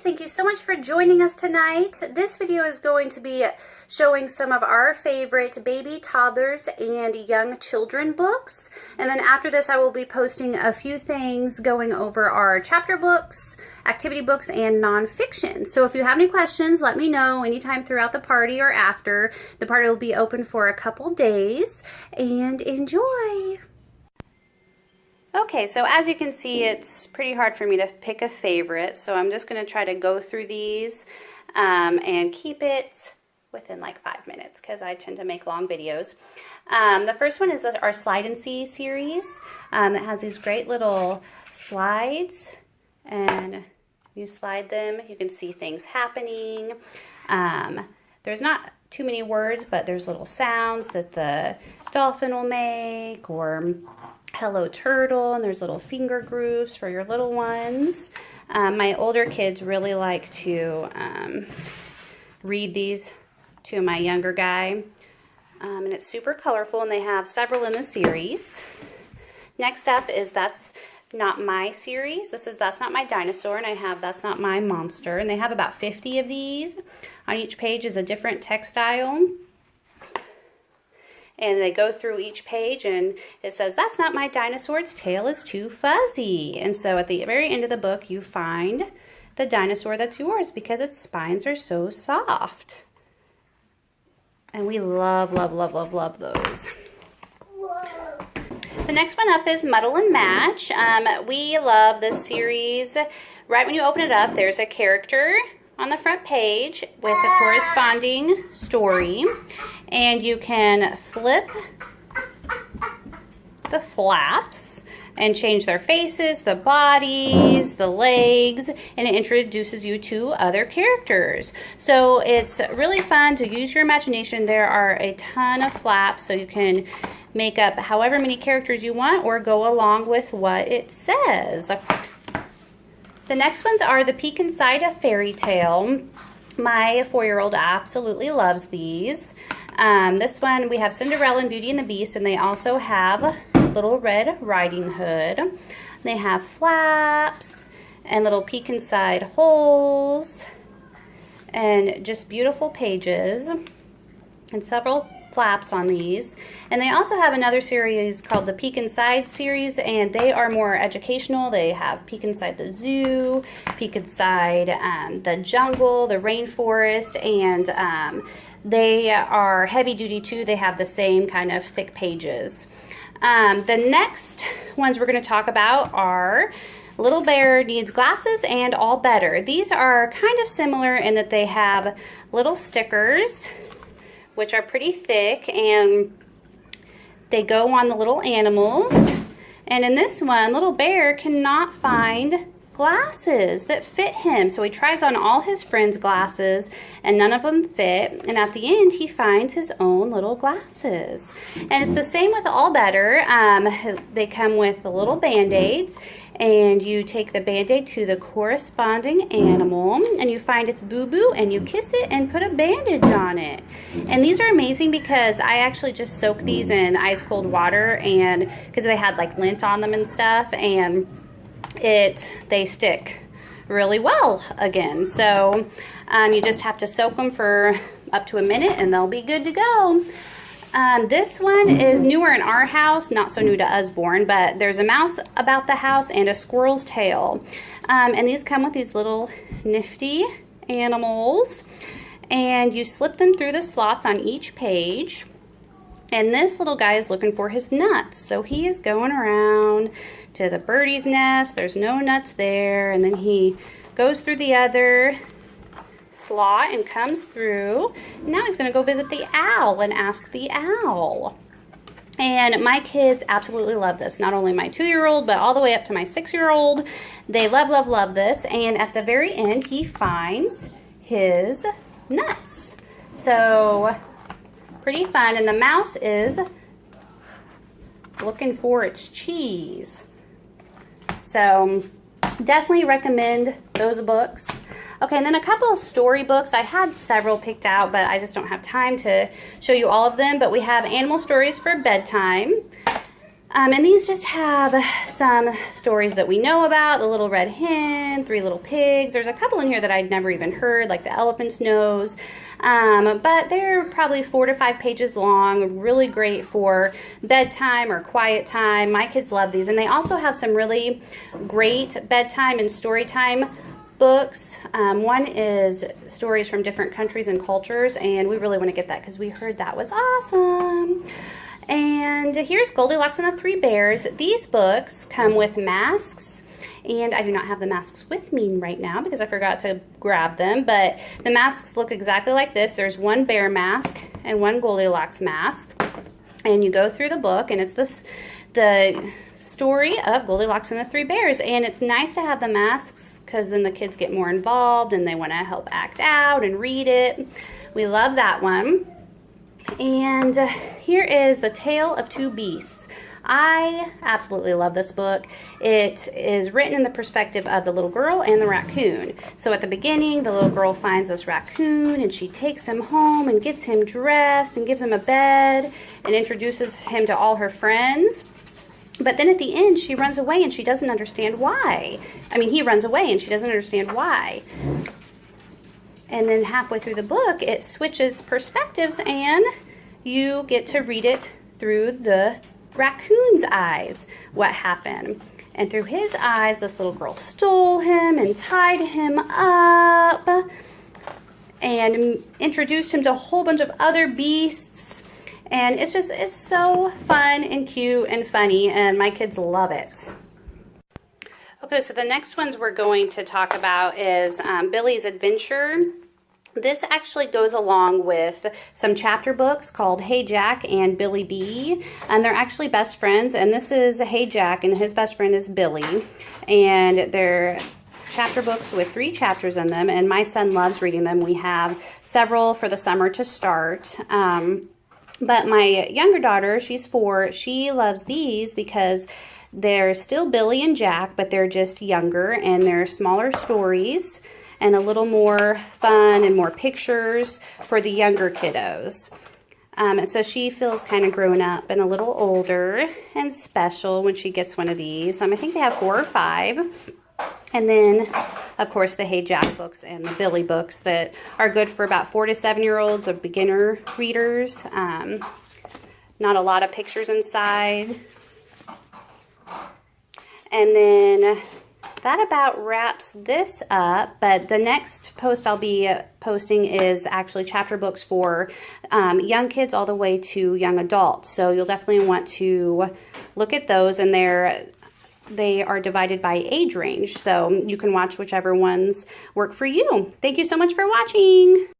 thank you so much for joining us tonight. This video is going to be showing some of our favorite baby, toddlers, and young children books. And then after this, I will be posting a few things going over our chapter books, activity books, and nonfiction. So if you have any questions, let me know anytime throughout the party or after. The party will be open for a couple days, and enjoy! Okay, so as you can see, it's pretty hard for me to pick a favorite, so I'm just going to try to go through these and keep it within like 5 minutes because I tend to make long videos. The first one is our Slide and See series. It has these great little slides, and you slide them, you can see things happening. There's not too many words, but there's little sounds that the dolphin will make, or hello turtle, and there's little finger grooves for your little ones. My older kids really like to read these to my younger guy, and it's super colorful, and they have several in the series. Next up is That's Not My series. This is That's Not My Dinosaur, and I have That's Not My Monster, and they have about 50 of these. On each page is a different textile. And they go through each page and it says, that's not my dinosaur, its tail is too fuzzy. And so at the very end of the book, you find the dinosaur that's yours because its spines are so soft. And we love, love, love, love, love those. Whoa. The next one up is Muddle and Match. We love this series. Right when you open it up, there's a character on the front page with a corresponding story, and you can flip the flaps and change their faces, the bodies, the legs, and it introduces you to other characters. So it's really fun to use your imagination. There are a ton of flaps, so you can make up however many characters you want or go along with what it says. The next ones are The Peek Inside a Fairy Tale. My 4-year-old absolutely loves these. This one, we have Cinderella and Beauty and the Beast, and they also have Little Red Riding Hood. They have flaps and little peek inside holes and just beautiful pages and several flaps on these. And they also have another series called the Peek Inside series, and they are more educational. They have Peek Inside the Zoo, Peek Inside the Jungle, the Rainforest, and they are heavy duty too. They have the same kind of thick pages. The next ones we're going to talk about are Little Bear Needs Glasses and All Better. These are kind of similar in that they have little stickers, which are pretty thick, and they go on the little animals. And in this one, Little Bear cannot find glasses that fit him. So he tries on all his friends' glasses, and none of them fit. And at the end, he finds his own little glasses. And it's the same with All Better. They come with the little Band-Aids, and you take the Band-Aid to the corresponding animal, and you find its boo-boo, and you kiss it and put a bandage on it. And these are amazing because I actually just soaked these in ice cold water, and because they had like lint on them and stuff, and they stick really well again. So you just have to soak them for up to a minute, and they'll be good to go. This one is newer in our house, not so new to Usborne, but there's a mouse about the house and a squirrel's tail. And these come with these little nifty animals, and you slip them through the slots on each page. And this little guy is looking for his nuts, so he is going around to the birdie's nest. There's no nuts there, and then he goes through the other slot and comes through. Now he's going to go visit the owl and ask the owl. And my kids absolutely love this. Not only my 2-year-old, but all the way up to my 6-year-old. They love, love, love this. And at the very end, he finds his nuts. So pretty fun. And the mouse is looking for its cheese. So definitely recommend those books. Okay, and then a couple of story books. I had several picked out, but I just don't have time to show you all of them. But we have Animal Stories for Bedtime. And these just have some stories that we know about. The Little Red Hen, Three Little Pigs. There's a couple in here that I'd never even heard, like The Elephant's Nose. But they're probably 4 to 5 pages long. Really great for bedtime or quiet time. My kids love these. And they also have some really great bedtime and story time books. One is stories from different countries and cultures, and we really want to get that because we heard that was awesome. And here's Goldilocks and the Three Bears. These books come with masks, and I do not have the masks with me right now because I forgot to grab them, but the masks look exactly like this. There's one bear mask and one Goldilocks mask, and you go through the book, and it's the story of Goldilocks and the Three Bears, and it's nice to have the masks because then the kids get more involved and they want to help act out and read it. We love that one. And here is The Tale of Two Beasts. I absolutely love this book. It is written in the perspective of the little girl and the raccoon. So at the beginning, the little girl finds this raccoon and she takes him home and gets him dressed and gives him a bed and introduces him to all her friends. But then at the end, she runs away and she doesn't understand why. I mean, he runs away and she doesn't understand why. And then halfway through the book, it switches perspectives and you get to read it through the raccoon's eyes, what happened. And through his eyes, this little girl stole him and tied him up and introduced him to a whole bunch of other beasts. And it's so fun and cute and funny, and my kids love it. Okay, so the next ones we're going to talk about is Billy's Adventure. This actually goes along with some chapter books called Hey Jack and Billy B. And they're actually best friends. And this is Hey Jack and his best friend is Billy. And they're chapter books with 3 chapters in them. And my son loves reading them. We have several for the summer to start. But my younger daughter, she's 4, she loves these because they're still Billy and Jack, but they're just younger and they're smaller stories and a little more fun and more pictures for the younger kiddos. So she feels kind of grown up and a little older and special when she gets one of these. I think they have 4 or 5. And then, of course, the Hey Jack books and the Billy books that are good for about 4 to 7-year-olds or beginner readers. Not a lot of pictures inside. And then that about wraps this up, but the next post I'll be posting is actually chapter books for young kids all the way to young adults. So you'll definitely want to look at those, and they are divided by age range, so you can watch whichever ones work for you. Thank you so much for watching.